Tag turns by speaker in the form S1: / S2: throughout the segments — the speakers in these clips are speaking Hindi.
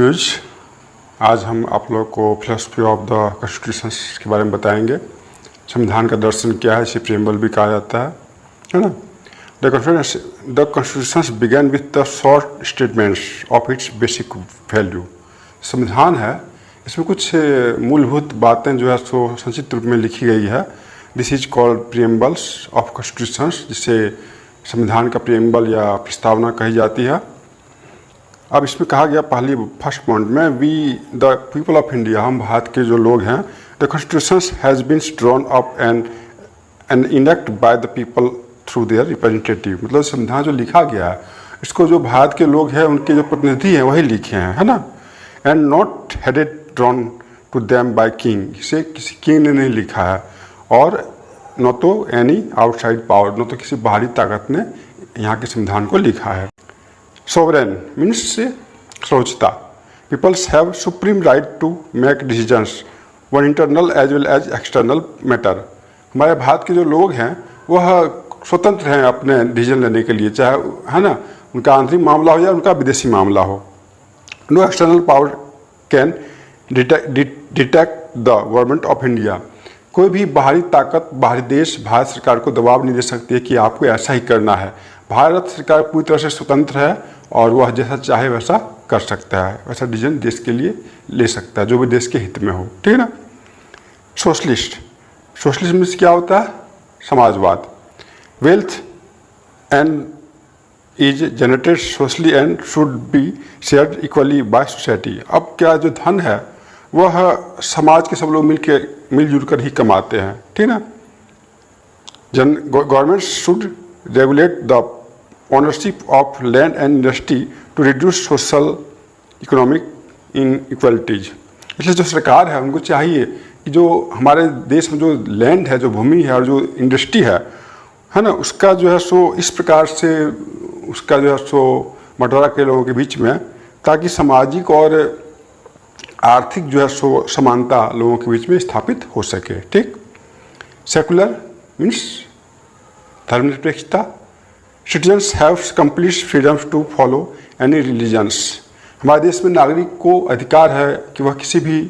S1: व्यूज, आज हम आप लोग को फिलोसफी ऑफ द कॉन्स्टिट्यूशंस के बारे में बताएंगे। संविधान का दर्शन क्या है, इसे प्रीएम्बल भी कहा जाता है ना। The constitutions began with the short statements of its basic value. संविधान है, इसमें कुछ मूलभूत बातें जो है सो संक्षिप्त रूप में लिखी गई है। This is called preambles of constitutions, जिसे संविधान का प्रीएम्बल या प्रस्तावना कही जाती है। अब इसमें कहा गया पहली फर्स्ट पॉइंट में, we the people of India, हम भारत के जो लोग हैं, the constitutions has been drawn up and enact by the people through their representative. मतलब संविधान जो लिखा गया है, इसको जो भारत के लोग हैं, उनके जो प्रतिनिधि हैं वही लिखे हैं, है ना। And not headed drawn to them by king, इसे किसी किंग ने नहीं लिखा है, और न तो एनी आउटसाइड पावर, न तो किसी बाहरी ताकत ने यहाँ के संविधान को लिखा है। सोवरेन मीन्स सर्वोच्चता। Peoples have supreme right to make decisions on internal as well as external matter. हमारे भारत के जो लोग हैं वह स्वतंत्र हैं अपने डिसीजन लेने के लिए, चाहे है ना उनका आंतरिक मामला हो या उनका विदेशी मामला हो। No external power can detect the government of India. कोई भी बाहरी ताकत, बाहरी देश भारत सरकार को दबाव नहीं दे सकती है कि आपको ऐसा ही करना है। भारत सरकार पूरी तरह से स्वतंत्र है और वह जैसा चाहे वैसा कर सकता है, वैसा डिसीजन देश के लिए ले सकता है जो भी देश के हित में हो, ठीक है ना। सोशलिस्ट, सोशलिस्ट मीन्स क्या होता है? समाजवाद। Wealth and is generated socially and should be shared equally by society. अब क्या जो धन है वह समाज के सब लोग मिलजुल कर ही कमाते हैं, ठीक है ना। Government should regulate the ownership of land and industry to reduce social economic inequalities. इसलिए जो सरकार है उनको चाहिए कि जो हमारे देश में जो लैंड है, जो भूमि है और जो इंडस्ट्री है ना, उसका जो है सो इस प्रकार से उसका जो है सो बंटवारा के लोगों के बीच में, ताकि सामाजिक और आर्थिक जो है सो समानता लोगों के बीच में स्थापित हो सके, ठीक। सेकुलर मीन्स धर्मनिरपेक्षता। Citizens have complete freedoms to follow any religions. हमारे देश में नागरिक को अधिकार है कि वह किसी भी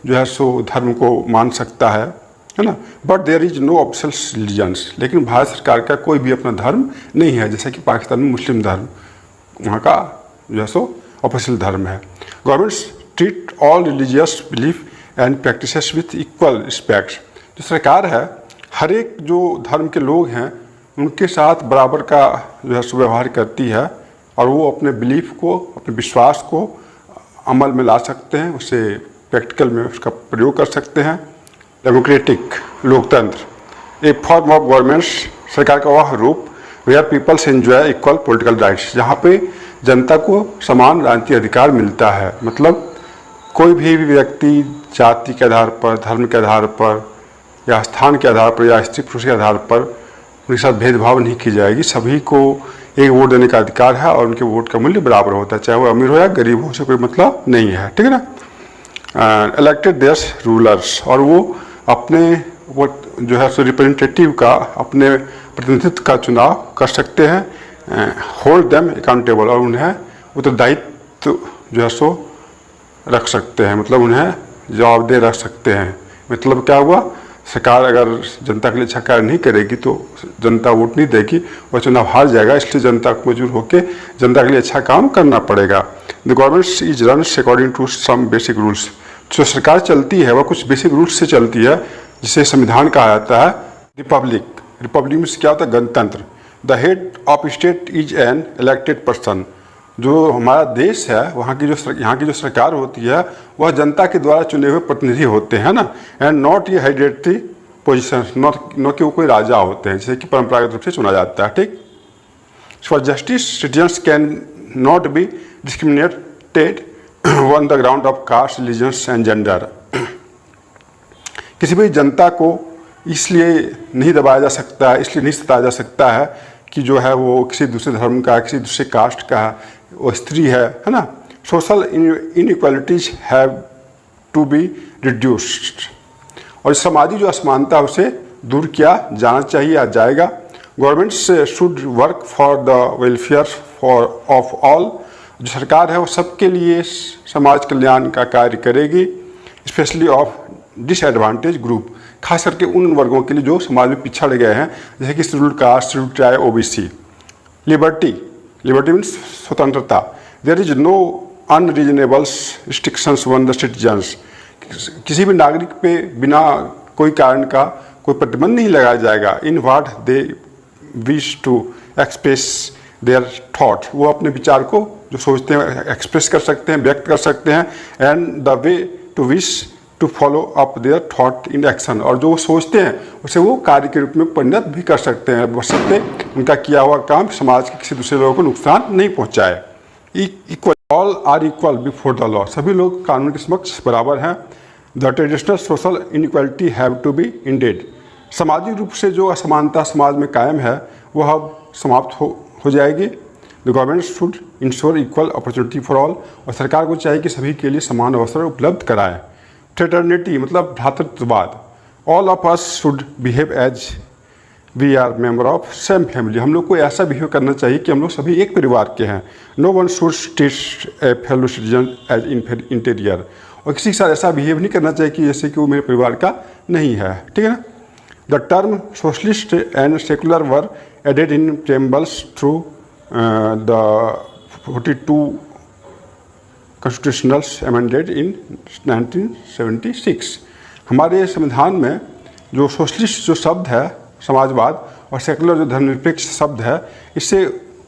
S1: जो है सो धर्म को मान सकता है ना। But there is no official religions. लेकिन भारत सरकार का कोई भी अपना धर्म नहीं है, जैसे कि पाकिस्तान में मुस्लिम धर्म वहाँ का जो है सो ऑफिशियल धर्म है। Government treat all religious belief and practices with equal respect. जो सरकार है, हर एक जो धर्म के लोग हैं उनके साथ बराबर का जो है व्यवहार करती है, और वो अपने बिलीफ को, अपने विश्वास को अमल में ला सकते हैं, उसे प्रैक्टिकल में उसका प्रयोग कर सकते हैं। डेमोक्रेटिक लोकतंत्र, ए फॉर्म ऑफ गवर्नमेंट, सरकार का वह रूप where peoples enjoy equal political rights, जहाँ पे जनता को समान राजनीतिक अधिकार मिलता है। मतलब कोई भी व्यक्ति जाति के आधार पर, धर्म के आधार पर, या स्थान के आधार पर, या स्त्री पुरुष के आधार पर उनके साथ भेदभाव नहीं की जाएगी। सभी को एक वोट देने का अधिकार है और उनके वोट का मूल्य बराबर होता है, चाहे वो अमीर हो या गरीब हो, उसे कोई मतलब नहीं है, ठीक है ना। इलेक्टेड देश रूलर्स, और वो अपने वो जो है सो रिप्रेजेंटेटिव का, अपने प्रतिनिधित्व का चुनाव कर सकते हैं। होल्ड देम अकाउंटेबल, और उन्हें उत्तरदायित्व जो है सो रख सकते हैं, मतलब उन्हें जवाबदेह रख सकते हैं। मतलब क्या हुआ, सरकार अगर जनता के लिए अच्छा कार्य नहीं करेगी तो जनता वोट नहीं देगी, वह चुनाव हार जाएगा। इसलिए जनता को मजबूर होकर जनता के लिए अच्छा काम करना पड़ेगा। The government is runs according to some basic rules. जो सरकार चलती है वह कुछ बेसिक रूल्स से चलती है, जिसे संविधान कहा जाता है। रिपब्लिक, रिपब्लिक में क्या होता है? गणतंत्र। The head of state is an elected person. जो हमारा देश है, यहाँ की जो सरकार होती है वह जनता के द्वारा चुने हुए प्रतिनिधि होते हैं ना। एंड नॉट ये हेरिडेटरी पोजिशन, नॉट कि वो कोई राजा होते हैं जैसे कि परंपरागत रूप से चुना जाता है, ठीक। For justice citizens can not be discriminated on the ground of caste, religions and gender. किसी भी जनता को इसलिए नहीं दबाया जा सकता है, इसलिए नहीं सताया जा सकता है कि जो है वो किसी दूसरे धर्म का, किसी दूसरे कास्ट का है, वो स्त्री है ना। Social inequalities have to be reduced, और सामाजिक जो असमानता है उसे दूर किया जाना चाहिए या जाएगा। Government should work for the welfare of all जो सरकार है वो सबके लिए समाज कल्याण का कार्य करेगी, स्पेशली ऑफ डिसएडवांटेज ग्रुप, खास करके उन वर्गों के लिए जो समाज में पिछड़ गए हैं, जैसे कि scheduled caste, scheduled tribe, OBC. Liberty means स्वतंत्रता। There is no unreasonable restrictions on the citizens. किसी भी नागरिक पे बिना कोई कारण का कोई प्रतिबंध नहीं लगाया जाएगा in what they wish to express their thought. वो अपने विचार को जो सोचते हैं एक्सप्रेस कर सकते हैं, व्यक्त कर सकते हैं, and the way to wish to follow up their thought in action. और जो वो सोचते हैं उसे वो कार्य के रूप में परिणत भी कर सकते हैं, बशर्ते उनका किया हुआ काम समाज के किसी दूसरे लोगों को नुकसान नहीं पहुंचाए। Equal, all are equal before the law. सभी लोग कानून के समक्ष बराबर हैं। The traditional social inequality have to be ended. सामाजिक रूप से जो असमानता समाज में कायम है वह अब समाप्त हो जाएगी। The government should ensure equal opportunity for all. और सरकार को चाहिए कि सभी के लिए समान अवसर उपलब्ध कराएं। फ्रेटर्निटी मतलब भ्रातृत्ववाद। All of us should behave as we are member of same family. हम लोग को ऐसा बिहेव करना चाहिए कि हम लोग सभी एक परिवार के हैं। No one should treat a fellow citizen as interior. और किसी के साथ ऐसा बिहेव नहीं करना चाहिए कि जैसे कि वो मेरे परिवार का नहीं है, ठीक है ना। The term socialist and secular were added in preambles through the 42 constitutional amended in 1976। हमारे संविधान में जो सोशलिस्ट जो शब्द है समाजवाद और सेकुलर जो धर्मनिरपेक्ष शब्द है, इससे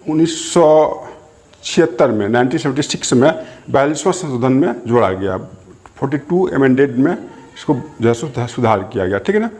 S1: 1976 में 1976 में 42वां संशोधन में जोड़ा गया। 42 अमेंडेड में इसको जो है सुधार किया गया, ठीक है ना।